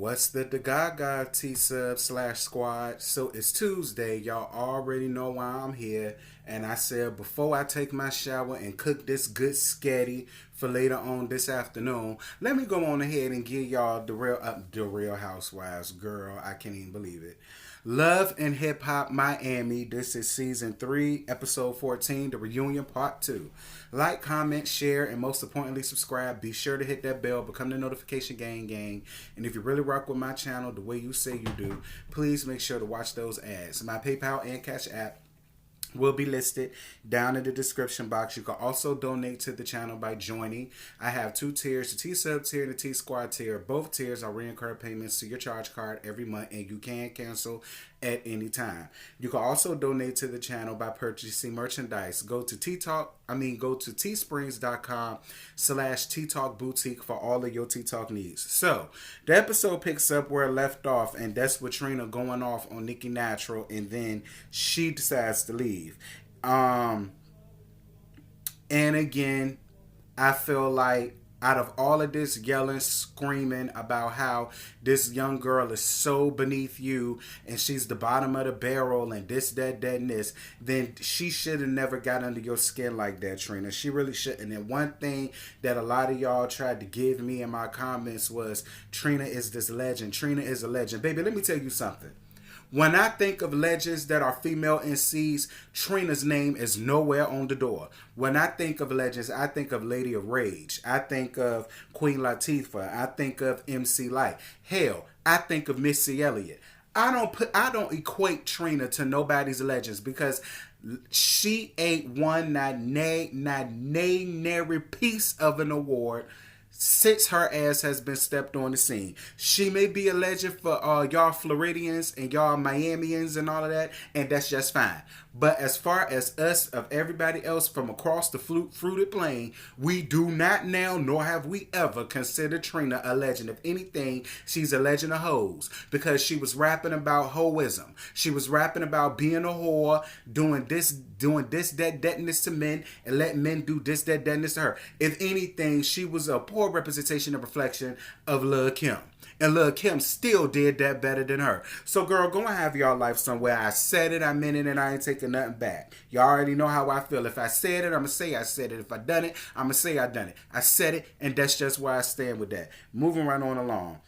What's the Gaga T-Sub / squad? So it's Tuesday. Y'all already know why I'm here. And I said before I take my shower and cook this good sketty for later on this afternoon, let me go on ahead and give y'all the real housewives. Girl, I can't even believe it. Love and Hip Hop Miami. This is season 3, episode 14, the reunion part 2. Like, comment, share, and most importantly, subscribe. Be sure to hit that bell, become the notification gang. And if you really rock with my channel the way you say you do, please make sure to watch those ads. My PayPal and Cash App will be listed down in the description box. You can also donate to the channel by joining. I have 2 tiers, the T-Sub tier and the T-Squad tier. Both tiers are recurring payments to your charge card every month, and you can cancel at any time. You can also donate to the channel by purchasing merchandise. Go to teesprings.com/T-Talk Boutique for all of your T-Talk needs. So, the episode picks up where it left off, and that's with Trina going off on Netra, and then she decides to leave. And again, I feel like out of all of this yelling, screaming about how this young girl is so beneath you and she's the bottom of the barrel and this, that, and this, then she should have never got under your skin like that, Trina. She really shouldn't. And one thing that a lot of y'all tried to give me in my comments was, Trina is this legend. Trina is a legend. Baby, let me tell you something. When I think of legends that are female MCs, Trina's name is nowhere on the door. When I think of legends, I think of Lady of Rage. I think of Queen Latifah. I think of MC Lyte. Hell, I think of Missy Elliott. I don't equate Trina to nobody's legends because she ain't won not nary piece of an award since her ass has been stepped on the scene. She may be a legend for y'all Floridians and y'all Miamians and all of that, and that's just fine. But as far as us, of everybody else from across the fruited plain, we do not now, nor have we ever considered Trina a legend. If anything, she's a legend of hoes because she was rapping about hoism. She was rapping about being a whore, doing this, that, and this to men, and letting men do this, that, and this to her. If anything, she was a poor representation and reflection of Lil' Kim. And Lil' Kim still did that better than her. So, girl, go and have your life somewhere. I said it, I meant it, and I ain't taking nothing back. Y'all already know how I feel. If I said it, I'm going to say I said it. If I done it, I'm going to say I done it. I said it, and that's just where I stand with that. Moving right on along.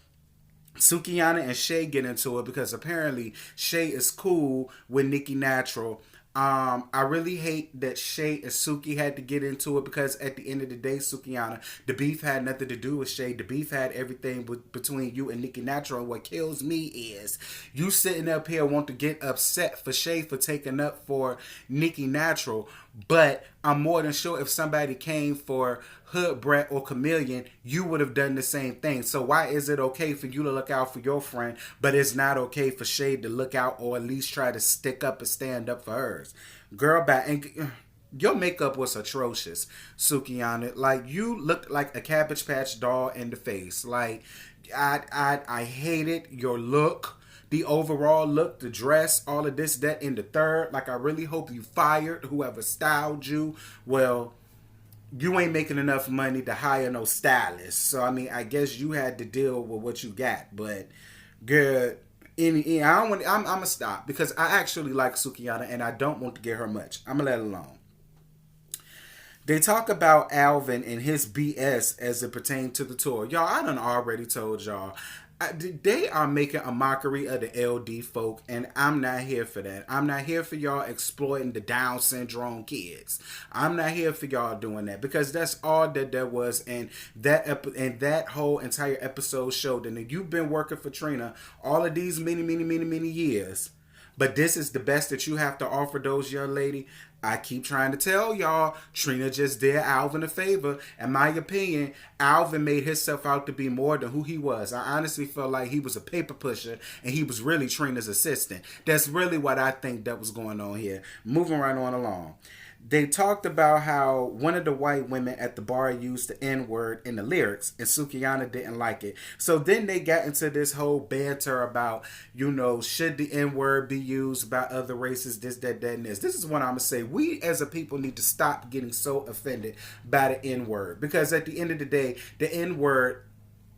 Sukihana and Shay get into it because apparently Shay is cool with Nicki Natural. I really hate that Shay and Suki had to get into it because at the end of the day, Sukihana, the beef had nothing to do with Shay. The beef had everything between you and Nicki Natural. And what kills me is you sitting up here want to get upset for Shay for taking up for Nicki Natural. But I'm more than sure if somebody came for Hood Brat or Chameleon, you would have done the same thing. So why is it okay for you to look out for your friend, but it's not okay for Shay to look out or at least try to stick up and stand up for hers? Girl, your makeup was atrocious, Sukihana. Like, you looked like a Cabbage Patch doll in the face. Like, I hated your look. The overall look, the dress, all of this, that, and the third. Like, I really hope you fired whoever styled you. Well, you ain't making enough money to hire no stylist. So, I mean, I guess you had to deal with what you got. But, girl, I'm going to stop because I actually like Sukihana and I don't want to get her much. I'm going to let it alone. They talk about Alvin and his BS as it pertains to the tour. Y'all, I done already told y'all. They are making a mockery of the LD folk, and I'm not here for that. I'm not here for y'all exploiting the Down syndrome kids. I'm not here for y'all doing that because that's all that there was, and that whole entire episode showed. And you've been working for Trina all of these many years, but this is the best that you have to offer those young lady. I keep trying to tell y'all, Trina just did Alvin a favor. In my opinion, Alvin made himself out to be more than who he was. I honestly felt like he was a paper pusher and he was really Trina's assistant. That's really what I think that was going on here. Moving right on along. They talked about how one of the white women at the bar used the N-word in the lyrics and Sukihana didn't like it. So then they got into this whole banter about, should the N-word be used by other races, this, that, and this. This is what I'm going to say. We as a people need to stop getting so offended by the N-word because at the end of the day, the N-word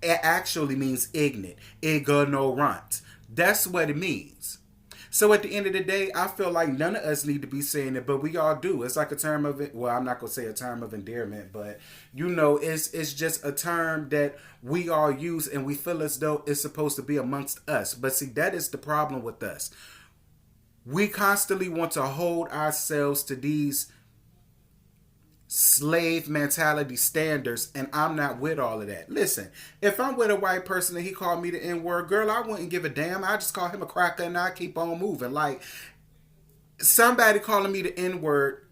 It actually means ignorant. That's what it means. So at the end of the day, I feel like none of us need to be saying it, but we all do. It's like a term of it. Well, I'm not gonna say a term of endearment, but it's just a term that we all use, and we feel as though it's supposed to be amongst us. But see, that is the problem with us. We constantly want to hold ourselves to these slave mentality standards, and I'm not with all of that. Listen, if I'm with a white person and he called me the N-word, girl, I wouldn't give a damn. I just call him a cracker and I keep on moving. Like, somebody calling me the N-word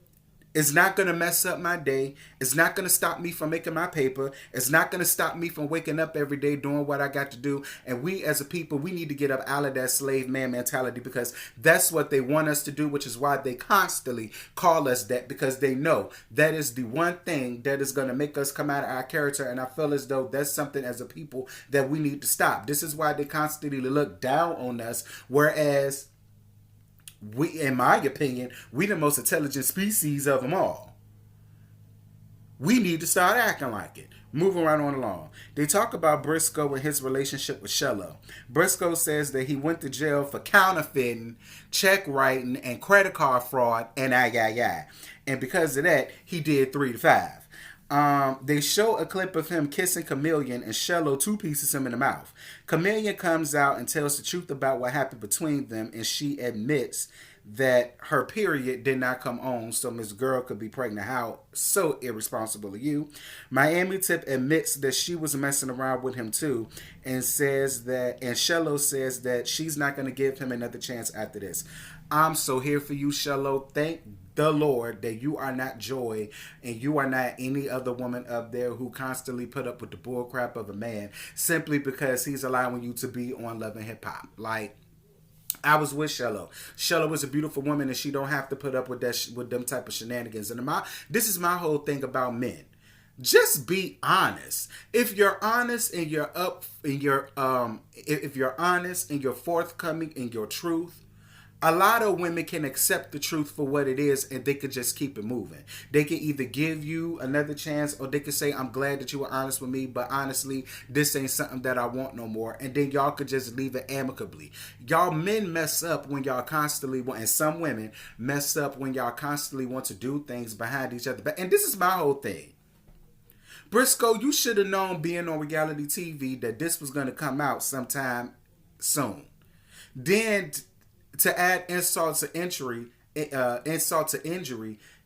is not going to mess up my day. It's not going to stop me from making my paper. It's not going to stop me from waking up every day doing what I got to do. And we as a people, we need to get up out of that slave man mentality, because that's what they want us to do, which is why they constantly call us that, because they know that is the one thing that is going to make us come out of our character. And I feel as though that's something as a people that we need to stop. This is why they constantly look down on us, whereas we, in my opinion, we the most intelligent species of them all. We need to start acting like it. Moving right on along. They talk about Briscoe and his relationship with Shello. Briscoe says that he went to jail for counterfeiting, check writing, and credit card fraud, and And because of that, he did 3 to 5. They show a clip of him kissing Chameleon, and Shello two-pieces him in the mouth. Chameleon comes out and tells the truth about what happened between them, and she admits that her period did not come on, so Miss Girl could be pregnant. How so irresponsible of you. Miami Tip admits that she was messing around with him too, and Shello says that she's not going to give him another chance after this. I'm so here for you, Shello. Thank the Lord that you are not Joy, and you are not any other woman up there who constantly put up with the bullcrap of a man simply because he's allowing you to be on Love and Hip Hop. Like, I was with Shello. Shello is a beautiful woman, and she don't have to put up with that with them type of shenanigans. And this is my whole thing about men. Just be honest. If you're honest and you're if you're honest and you're forthcoming in your truth, a lot of women can accept the truth for what it is, and they could just keep it moving. They can either give you another chance, or they could say, I'm glad that you were honest with me, but honestly, this ain't something that I want no more. And then y'all could just leave it amicably. Y'all men mess up when y'all constantly want, and some women mess up when y'all constantly want to do things behind each other. And this is my whole thing. Briscoe, you should have known, being on reality TV, that this was going to come out sometime soon. Then, to add insult to injury,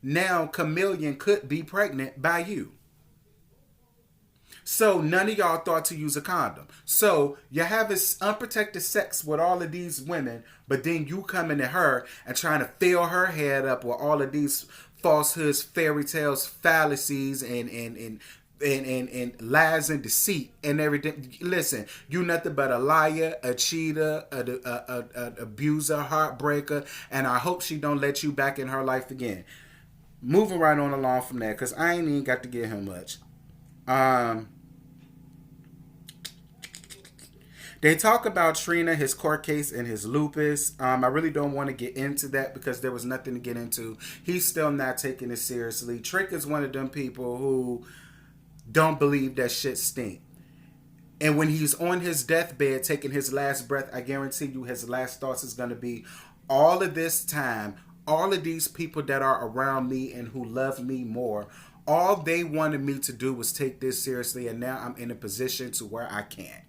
now Chameleon could be pregnant by you. So none of y'all thought to use a condom. So you're having unprotected sex with all of these women, but then you coming at her and trying to fill her head up with all of these falsehoods, fairy tales, fallacies, and lies and deceit and everything. Listen, you nothing but a liar, a cheater, an abuser, heartbreaker, and I hope she don't let you back in her life again. Moving right on along from there, because I ain't even got to give him much. They talk about Trina, his court case, and his lupus. I really don't want to get into that because there was nothing to get into. He's still not taking it seriously. Trick is one of them people who don't believe that shit stink. And when he's on his deathbed taking his last breath, I guarantee you his last thoughts is going to be, all of this time, all of these people that are around me and who love me more, all they wanted me to do was take this seriously, and now I'm in a position to where I can't.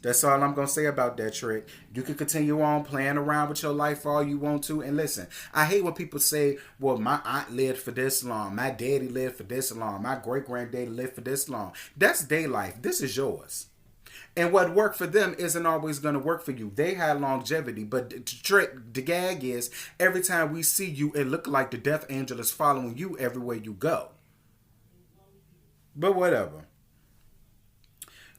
That's all I'm going to say about that, Trick. You can continue on playing around with your life all you want to. And listen, I hate when people say, well, my aunt lived for this long. My daddy lived for this long. My great-granddaddy lived for this long. That's their life. This is yours. And what worked for them isn't always going to work for you. They had longevity. But the gag is, every time we see you, it look like the death angel is following you everywhere you go. But whatever.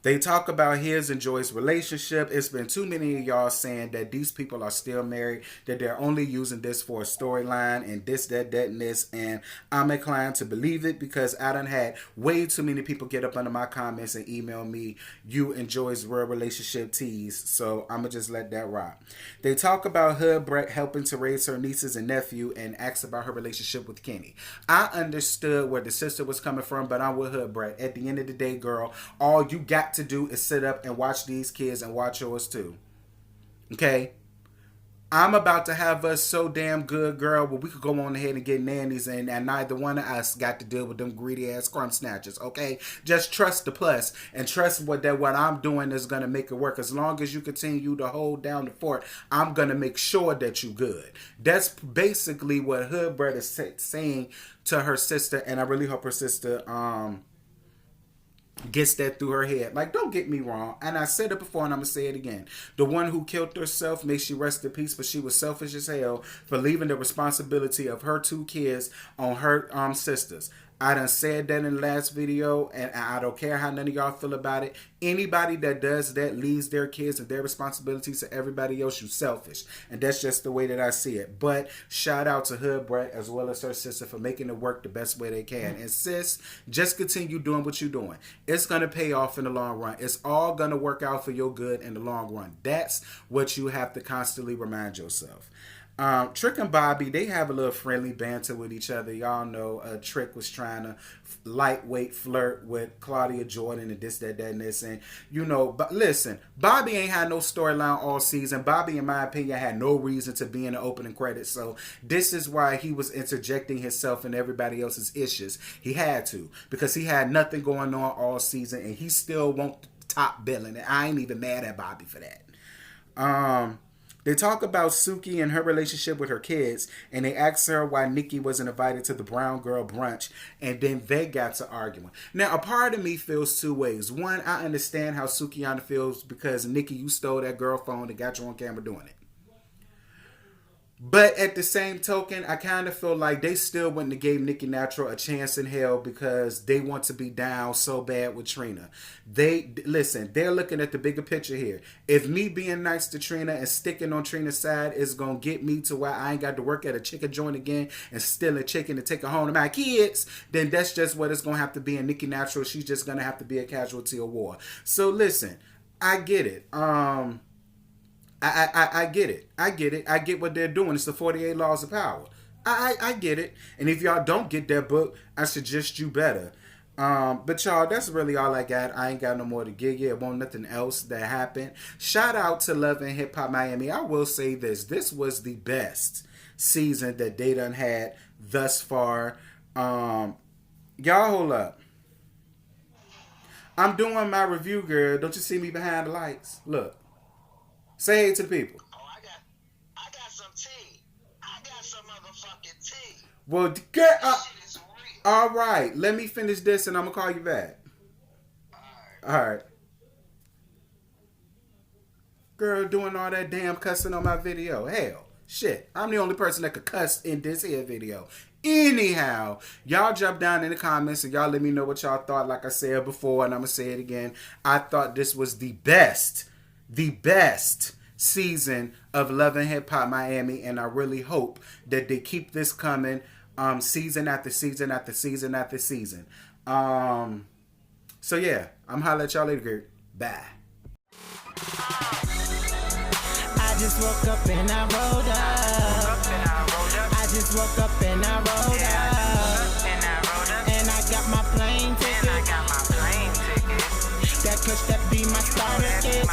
They talk about his and Joy's relationship. It's been too many of y'all saying that these people are still married, that they're only using this for a storyline and this, that, and this. And I'm inclined to believe it because I done had way too many people get up under my comments and email me, you and Joy's real relationship tease. So I'm going to just let that rock. They talk about Hood Brett helping to raise her nieces and nephew and ask about her relationship with Kenny. I understood where the sister was coming from, but I'm with Hood Brett. At the end of the day, girl, all you got to do is sit up and watch these kids and watch yours too. Okay? I'm about to have us so damn good, girl, but we could go on ahead and get nannies, and neither one of us got to deal with them greedy ass crumb snatchers. Okay? Just trust the plus and trust what I'm doing is gonna make it work. As long as you continue to hold down the fort, I'm gonna make sure that you good. That's basically what Hood Brett is saying to her sister, and I really hope her sister gets that through her head. Like, don't get me wrong, and I said it before and I'm gonna say it again. The one who killed herself, may she rest in peace, but she was selfish as hell for leaving the responsibility of her 2 kids on her sisters. I done said that in the last video, and I don't care how none of y'all feel about it. Anybody that does that leaves their kids and their responsibilities to everybody else, you selfish. And that's just the way that I see it. But shout out to Hood Brett as well as her sister for making it work the best way they can. And sis, just continue doing what you're doing. It's going to pay off in the long run. It's all going to work out for your good in the long run. That's what you have to constantly remind yourself. Trick and Bobby, they have a little friendly banter with each other. Y'all know Trick was trying to lightweight flirt with Claudia Jordan and this, that, and this. And, you know, but listen, Bobby ain't had no storyline all season. Bobby, in my opinion, had no reason to be in the opening credits. So this is why he was interjecting himself in everybody else's issues. He had to, because he had nothing going on all season, and he still won't top billing. And I ain't even mad at Bobby for that. They talk about Suki and her relationship with her kids, and they ask her why Nikki wasn't invited to the Brown Girl brunch, and then they got to arguing. Now, a part of me feels 2 ways. One, I understand how Sukiyana feels because, Nikki, you stole that girl phone and got you on camera doing it. But at the same token, I kind of feel like they still wouldn't have gave Nikki Netra a chance in hell because they want to be down so bad with Trina. Listen, they're looking at the bigger picture here. If me being nice to Trina and sticking on Trina's side is going to get me to where I ain't got to work at a chicken joint again and steal a chicken to take it home to my kids, then that's just what it's going to have to be. And Nikki Netra, she's just going to have to be a casualty of war. So listen, I get it. I get it. I get it. I get what they're doing. It's the 48 Laws of Power. I get it. And if y'all don't get that book, I suggest you better. But y'all, that's really all I got. I ain't got no more to give you. It won't nothing else that happened. Shout out to Love and Hip Hop Miami. I will say this. This was the best season that they done had thus far. Y'all hold up. I'm doing my review, girl. Don't you see me behind the lights? Look. Say hey to the people. Oh, I got some tea. I got some motherfucking tea. Well, get up. All right. Let me finish this and I'm going to call you back. All right. Girl, doing all that damn cussing on my video. Hell, shit. I'm the only person that could cuss in this here video. Anyhow, y'all jump down in the comments and y'all let me know what y'all thought. Like I said before, and I'm going to say it again. I thought this was the best season of Love and Hip Hop Miami, and I really hope that they keep this coming season after season after season after season. So yeah, I'm holla at y'all later. Bye. I just woke up and I rolled up. I just woke up and I rolled up. And I got my plane ticket. That kush that be my starter kit.